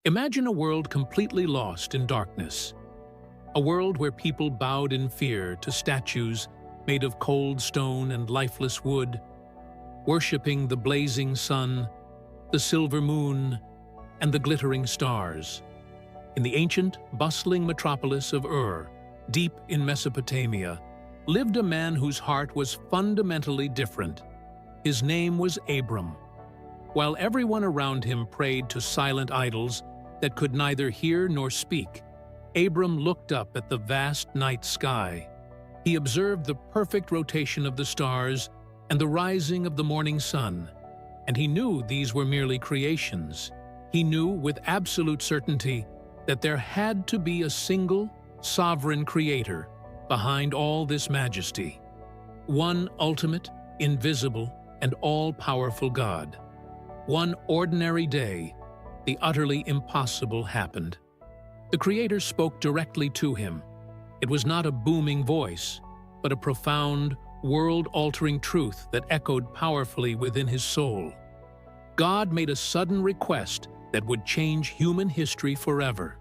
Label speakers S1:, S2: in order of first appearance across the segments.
S1: Imagine a world completely lost in darkness. A world where people bowed in fear to statues made of cold stone and lifeless wood, worshipping the blazing sun, the silver moon, and the glittering stars. In the ancient, bustling metropolis of Ur, deep in Mesopotamia, lived a man whose heart was fundamentally different. His name was Abram. While everyone around him prayed to silent idols that could neither hear nor speak, Abram looked up at the vast night sky. He observed the perfect rotation of the stars and the rising of the morning sun, and he knew these were merely creations. He knew with absolute certainty that there had to be a single, sovereign creator behind all this majesty. One ultimate, invisible, and all-powerful God. One ordinary day, the utterly impossible happened. The Creator spoke directly to him. It was not a booming voice, but a profound, world-altering truth that echoed powerfully within his soul. God made a sudden request that would change human history forever.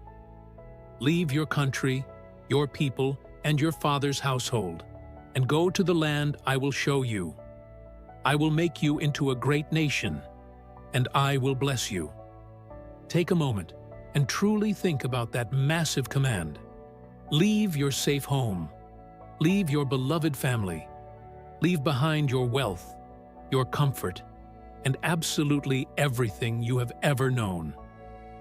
S1: Leave your country, your people, and your father's household, and go to the land I will show you. I will make you into a great nation, and I will bless you. Take a moment and truly think about that massive command. Leave your safe home. Leave your beloved family. Leave behind your wealth, your comfort, and absolutely everything you have ever known.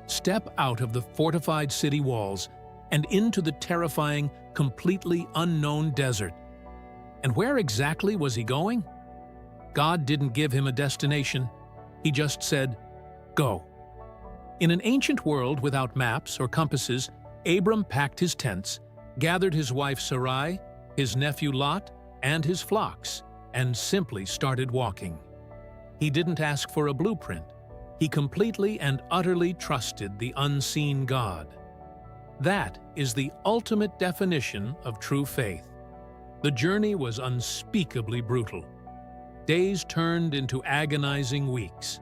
S1: Step out of the fortified city walls and into the terrifying, completely unknown desert. And where exactly was he going? God didn't give him a destination. He just said, "Go." In an ancient world without maps or compasses, Abram packed his tents, gathered his wife Sarai, his nephew Lot, and his flocks, and simply started walking. He didn't ask for a blueprint. He completely and utterly trusted the unseen God. That is the ultimate definition of true faith. The journey was unspeakably brutal. Days turned into agonizing weeks.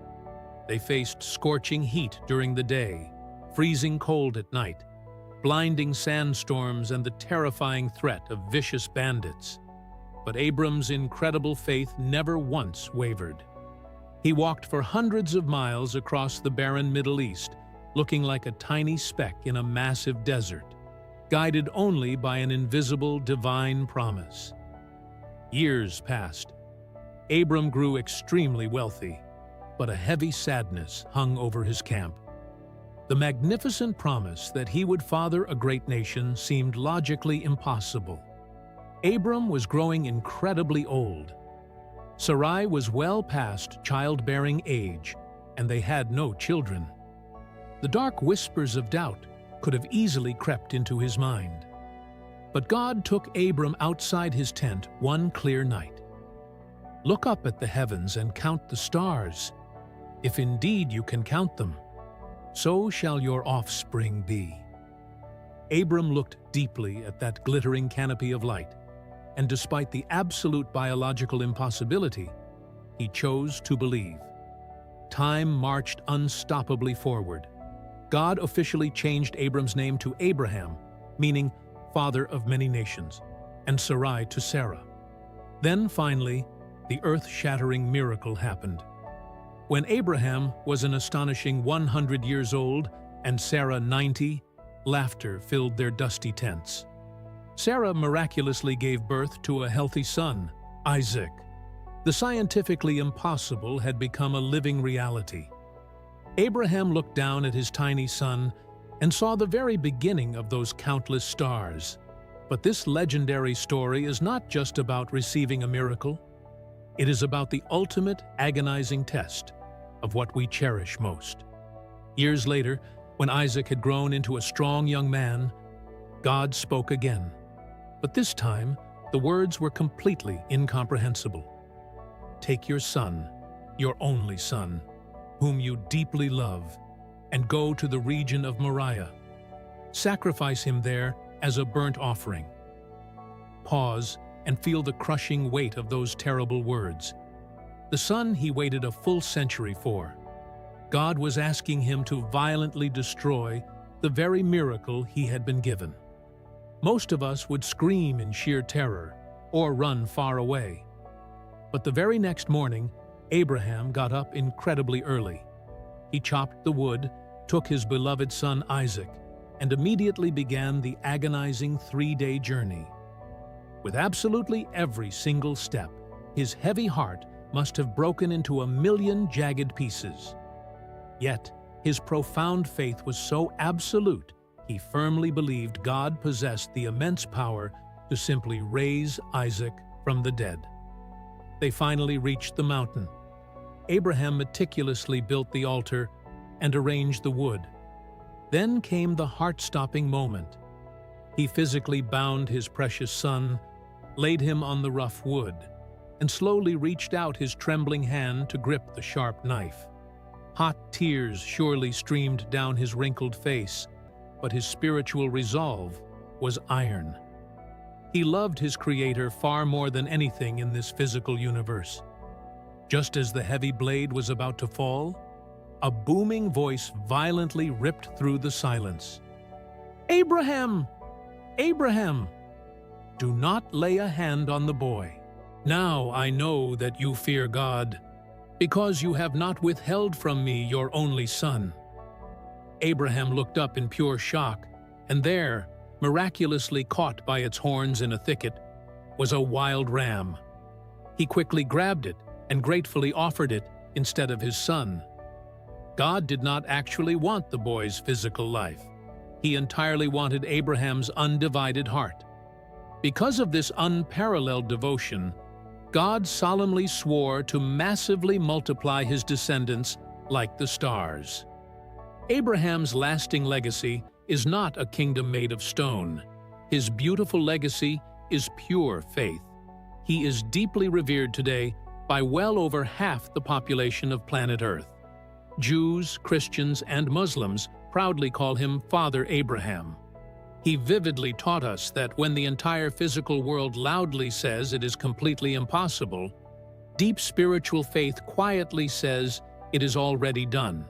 S1: They faced scorching heat during the day, freezing cold at night, blinding sandstorms, and the terrifying threat of vicious bandits. But Abram's incredible faith never once wavered. He walked for hundreds of miles across the barren Middle East, looking like a tiny speck in a massive desert, guided only by an invisible divine promise. Years passed. Abram grew extremely wealthy, but a heavy sadness hung over his camp. The magnificent promise that he would father a great nation seemed logically impossible. Abram was growing incredibly old. Sarai was well past childbearing age, and they had no children. The dark whispers of doubt could have easily crept into his mind. But God took Abram outside his tent one clear night. "Look up at the heavens and count the stars. If indeed you can count them, so shall your offspring be." Abram looked deeply at that glittering canopy of light, and despite the absolute biological impossibility, he chose to believe. Time marched unstoppably forward. God officially changed Abram's name to Abraham, meaning father of many nations, and Sarai to Sarah. Then finally, the earth-shattering miracle happened. When Abraham was an astonishing 100 years old and Sarah 90, laughter filled their dusty tents. Sarah miraculously gave birth to a healthy son, Isaac. The scientifically impossible had become a living reality. Abraham looked down at his tiny son and saw the very beginning of those countless stars. But this legendary story is not just about receiving a miracle. It is about the ultimate agonizing test of what we cherish most. Years later, when Isaac had grown into a strong young man, God spoke again. But this time, the words were completely incomprehensible. "Take your son, your only son, whom you deeply love, and go to the region of Moriah. Sacrifice him there as a burnt offering." Pause and feel the crushing weight of those terrible words. The son he waited a full century for. God was asking him to violently destroy the very miracle he had been given. Most of us would scream in sheer terror or run far away. But the very next morning, Abraham got up incredibly early. He chopped the wood, took his beloved son Isaac, and immediately began the agonizing 3-day journey. With absolutely every single step, his heavy heart must have broken into 1,000,000 jagged pieces. Yet, his profound faith was so absolute, he firmly believed God possessed the immense power to simply raise Isaac from the dead. They finally reached the mountain. Abraham meticulously built the altar and arranged the wood. Then came the heart-stopping moment. He physically bound his precious son, laid him on the rough wood, and slowly reached out his trembling hand to grip the sharp knife. Hot tears surely streamed down his wrinkled face, but his spiritual resolve was iron. He loved his Creator far more than anything in this physical universe. Just as the heavy blade was about to fall, a booming voice violently ripped through the silence. "Abraham! Abraham! Do not lay a hand on the boy. Now I know that you fear God, because you have not withheld from me your only son." Abraham looked up in pure shock, and there, miraculously caught by its horns in a thicket, was a wild ram. He quickly grabbed it and gratefully offered it instead of his son. God did not actually want the boy's physical life. He entirely wanted Abraham's undivided heart. Because of this unparalleled devotion, God solemnly swore to massively multiply his descendants like the stars. Abraham's lasting legacy is not a kingdom made of stone. His beautiful legacy is pure faith. He is deeply revered today by well over half the population of planet Earth. Jews, Christians, and Muslims proudly call him Father Abraham. He vividly taught us that when the entire physical world loudly says it is completely impossible, deep spiritual faith quietly says it is already done.